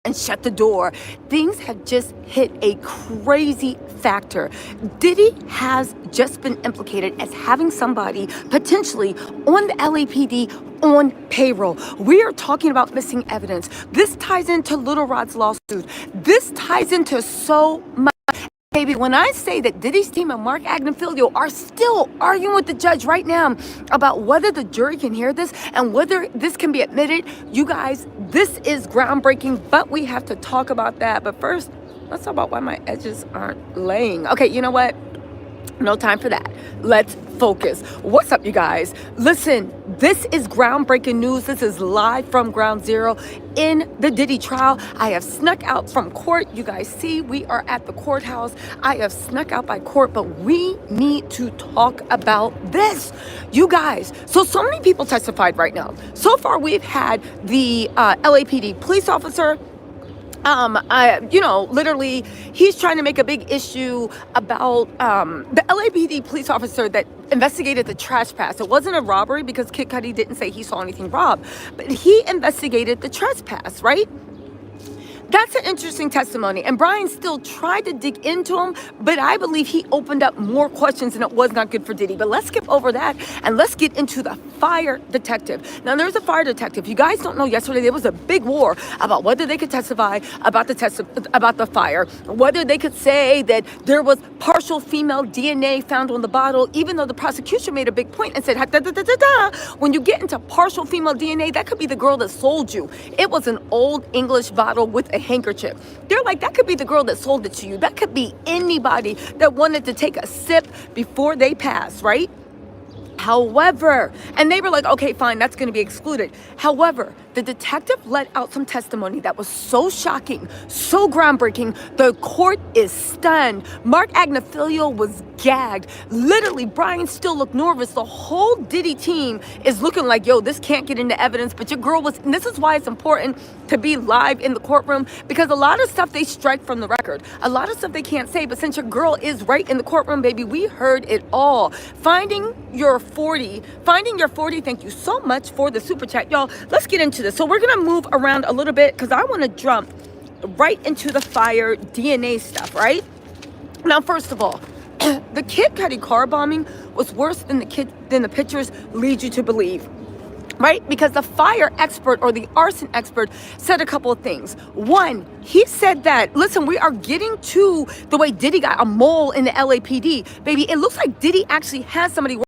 and shut the door. Things have just hit a crazy factor. Diddy has just been implicated as having somebody potentially on the LAPD on payroll. We are talking about missing evidence. This ties into Little Rod's lawsuit. This ties into so much. Baby, when I say that Diddy's team and Mark Agnifilio are still arguing with the judge right now about whether the jury can hear this and whether this can be admitted, you guys, this is groundbreaking, but we have to talk about that. But first, let's talk about why my edges aren't laying. Okay, you know what? No time for that. Let's focus. What's up, you guys? Listen, this is groundbreaking news. This is live from ground zero in the Diddy trial. I have snuck out from court. You guys see, we are at the courthouse. I have snuck out by court, but we need to talk about this. You guys, so many people testified right now. So far, we've had the LAPD police officer. Literally, he's trying to make a big issue about the LAPD police officer that investigated the trash pass. It wasn't a robbery because Kid Cudi didn't say he saw anything robbed, but he investigated the trespass, right? That's an interesting testimony. And Brian still tried to dig into him, but I believe he opened up more questions and it was not good for Diddy. But let's skip over that and let's get into the fire detective. Now, there's a fire detective. You guys don't know, yesterday there was a big war about whether they could testify about the fire, whether they could say that there was partial female DNA found on the bottle, even though the prosecution made a big point and said, when you get into partial female DNA, that could be the girl that sold you. It was an old English bottle with a handkerchief. They're like, that could be the girl that sold it to you. That could be anybody that wanted to take a sip before they passed, right? However, and they were like, okay, fine, that's going to be excluded. However, the detective let out some testimony that was so shocking, so groundbreaking. The court is stunned. Mark Agnifilio was gagged. Literally, Brian still looked nervous. The whole Diddy team is looking like, yo, this can't get into evidence. But your girl was, and this is why it's important to be live in the courtroom, because a lot of stuff they strike from the record. A lot of stuff they can't say, but since your girl is right in the courtroom, baby, we heard it all. Finding your 40, thank you so much for the super chat. Y'all, let's get into this. So we're going to move around a little bit because I want to jump right into the fire DNA stuff, right? Now, first of all, the Kid Cudi car bombing was worse than the pictures lead you to believe. Right? Because the fire expert or the arson expert said a couple of things. One, he said that, listen, we are getting to the way Diddy got a mole in the LAPD. Baby, it looks like Diddy actually has somebody